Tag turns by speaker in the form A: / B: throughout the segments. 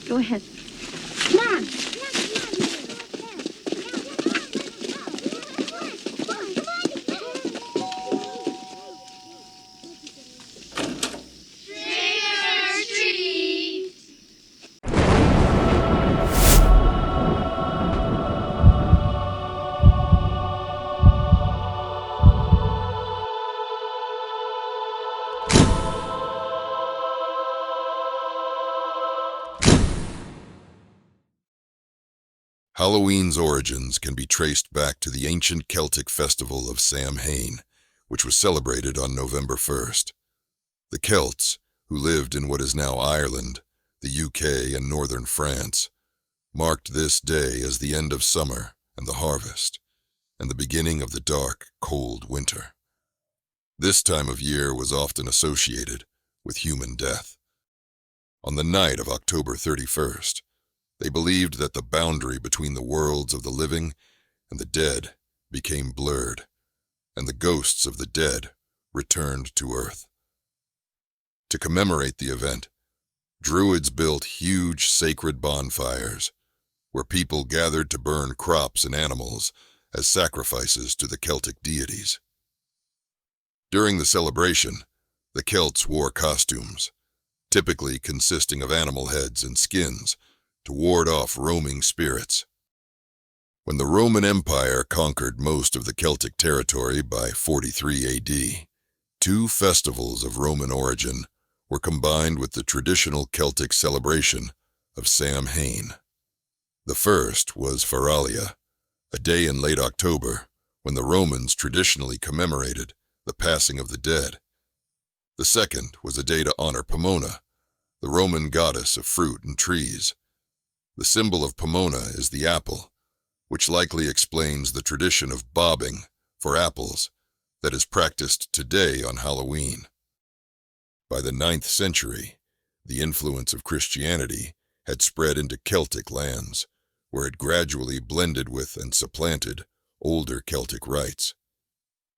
A: Go ahead.
B: Come on.
C: Halloween's origins can be traced back to the ancient Celtic festival of Samhain, which was celebrated on November 1st. The Celts, who lived in what is now Ireland, the UK, and northern France, marked this day as the end of summer and the harvest, and the beginning of the dark, cold winter. This time of year was often associated with human death. On the night of October 31st, they believed that the boundary between the worlds of the living and the dead became blurred, and the ghosts of the dead returned to Earth. To commemorate the event, Druids built huge sacred bonfires, where people gathered to burn crops and animals as sacrifices to the Celtic deities. During the celebration, the Celts wore costumes, typically consisting of animal heads and skins, to ward off roaming spirits. When the Roman Empire conquered most of the Celtic territory by 43 AD, two festivals of Roman origin were combined with the traditional Celtic celebration of Samhain. The first was Feralia, a day in late October when the Romans traditionally commemorated the passing of the dead. The second was a day to honor Pomona, the Roman goddess of fruit and trees. The symbol of Pomona is the apple, which likely explains the tradition of bobbing for apples that is practiced today on Halloween. By the 9th century, the influence of Christianity had spread into Celtic lands, where it gradually blended with and supplanted older Celtic rites.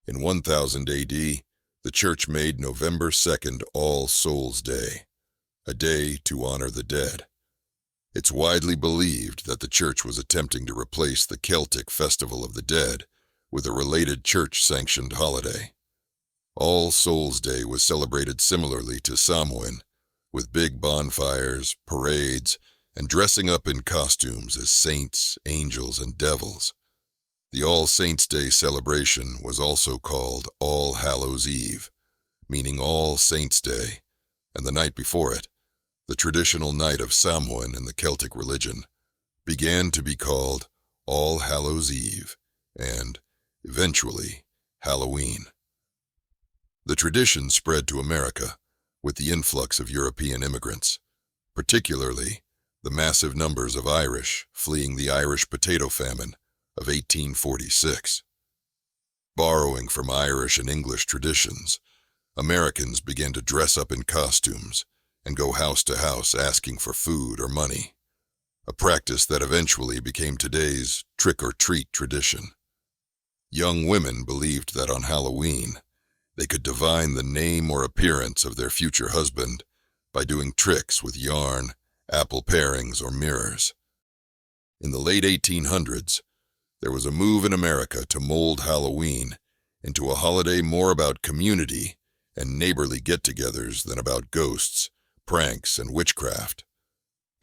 C: In 1000 AD, the Church made November 2nd All Souls' Day, a day to honor the dead. It's widely believed that the Church was attempting to replace the Celtic Festival of the Dead with a related Church-sanctioned holiday. All Souls' Day was celebrated similarly to Samhain, with big bonfires, parades, and dressing up in costumes as saints, angels, and devils. The All Saints' Day celebration was also called All Hallows' Eve, meaning All Saints' Day, and the night before it, the traditional night of Samhain in the Celtic religion, began to be called All Hallows' Eve and, eventually, Halloween. The tradition spread to America with the influx of European immigrants, particularly the massive numbers of Irish fleeing the Irish potato famine of 1846. Borrowing from Irish and English traditions, Americans began to dress up in costumes and go house to house asking for food or money, a practice that eventually became today's trick-or-treat tradition. Young women believed that on Halloween, they could divine the name or appearance of their future husband by doing tricks with yarn, apple parings, or mirrors. In the late 1800s, there was a move in America to mold Halloween into a holiday more about community and neighborly get-togethers than about ghosts, pranks, and witchcraft.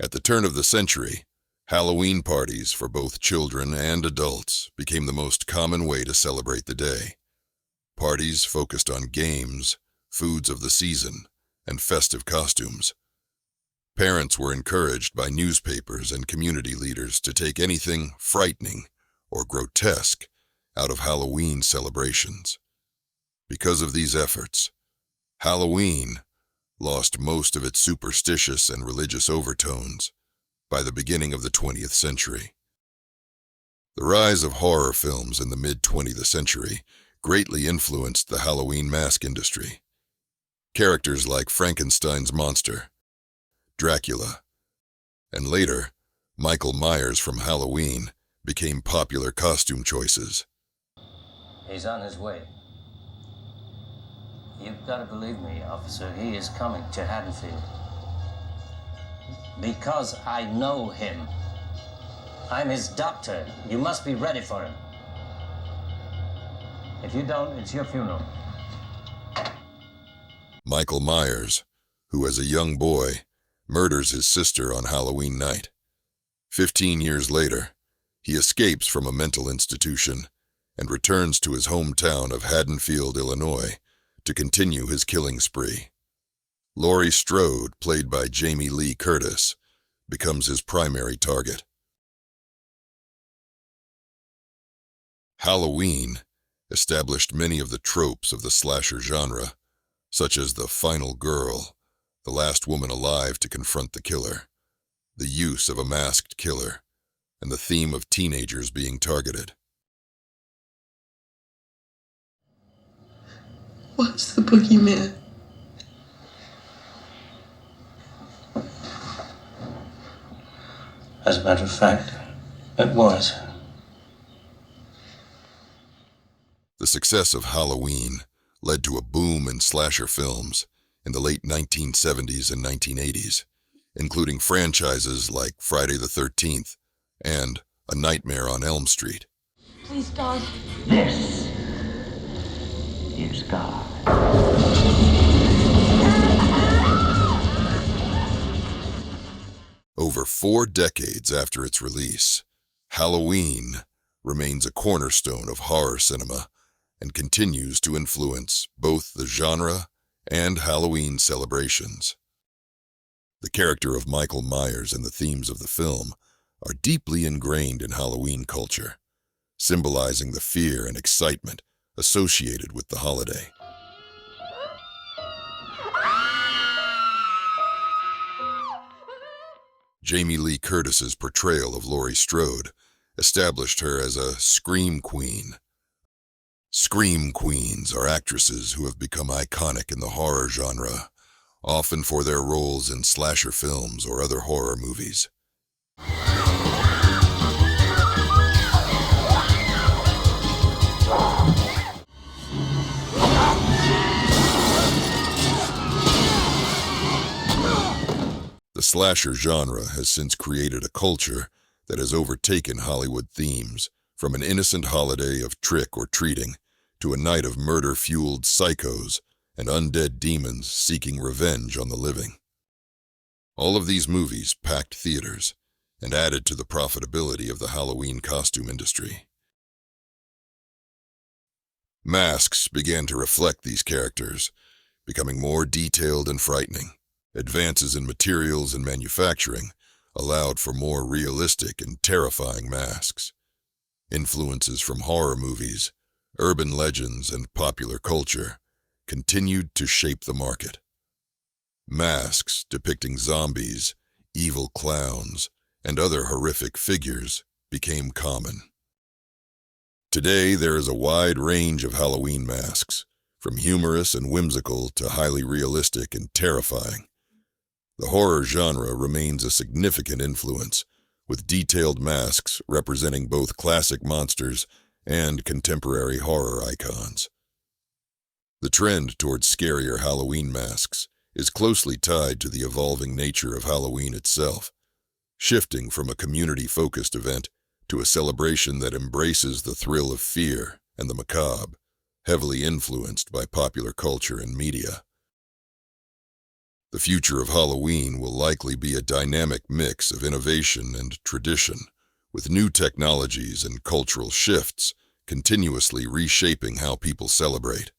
C: At the turn of the century, Halloween parties for both children and adults became the most common way to celebrate the day. Parties focused on games, foods of the season, and festive costumes. Parents were encouraged by newspapers and community leaders to take anything frightening or grotesque out of Halloween celebrations. Because of these efforts, Halloween lost most of its superstitious and religious overtones by the beginning of the 20th century. The rise of horror films in the mid-20th century greatly influenced the Halloween mask industry. Characters like Frankenstein's monster, Dracula, and later, Michael Myers from Halloween became popular costume choices.
D: He's on his way. You've got to believe me, officer. He is coming to Haddonfield. Because I know him. I'm his doctor. You must be ready for him. If you don't, it's your funeral.
C: Michael Myers, who as a young boy murders his sister on Halloween night. 15 years later, he escapes from a mental institution and returns to his hometown of Haddonfield, Illinois, to continue his killing spree. Laurie Strode, played by Jamie Lee Curtis, becomes his primary target. Halloween established many of the tropes of the slasher genre, such as the final girl, the last woman alive to confront the killer, the use of a masked killer, and the theme of teenagers being targeted.
A: What's the boogeyman?
D: As a matter of fact, it was.
C: The success of Halloween led to a boom in slasher films in the late 1970s and 1980s, including franchises like Friday the 13th and A Nightmare on Elm Street.
B: Please, God.
E: This is God.
C: Over 4 decades after its release, Halloween remains a cornerstone of horror cinema and continues to influence both the genre and Halloween celebrations. The character of Michael Myers and the themes of the film are deeply ingrained in Halloween culture, symbolizing the fear and excitement associated with the holiday. Jamie Lee Curtis's portrayal of Laurie Strode established her as a scream queen. Scream queens are actresses who have become iconic in the horror genre, often for their roles in slasher films or other horror movies. The slasher genre has since created a culture that has overtaken Hollywood themes, from an innocent holiday of trick-or-treating to a night of murder-fueled psychos and undead demons seeking revenge on the living. All of these movies packed theaters and added to the profitability of the Halloween costume industry. Masks began to reflect these characters, becoming more detailed and frightening. Advances in materials and manufacturing allowed for more realistic and terrifying masks. Influences from horror movies, urban legends, and popular culture continued to shape the market. Masks depicting zombies, evil clowns, and other horrific figures became common. Today, there is a wide range of Halloween masks, from humorous and whimsical to highly realistic and terrifying. The horror genre remains a significant influence, with detailed masks representing both classic monsters and contemporary horror icons. The trend towards scarier Halloween masks is closely tied to the evolving nature of Halloween itself, shifting from a community-focused event to a celebration that embraces the thrill of fear and the macabre, heavily influenced by popular culture and media. The future of Halloween will likely be a dynamic mix of innovation and tradition, with new technologies and cultural shifts continuously reshaping how people celebrate.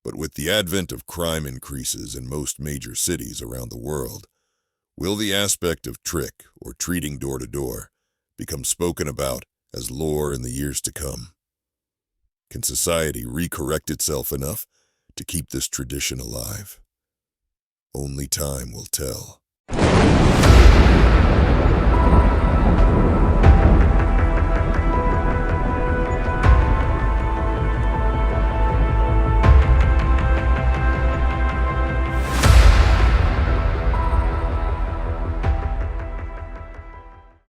C: But with the advent of crime increases in most major cities around the world, will the aspect of trick or treating door to door become spoken about as lore in the years to come? Can society recorrect itself enough to keep this tradition alive? Only time will tell.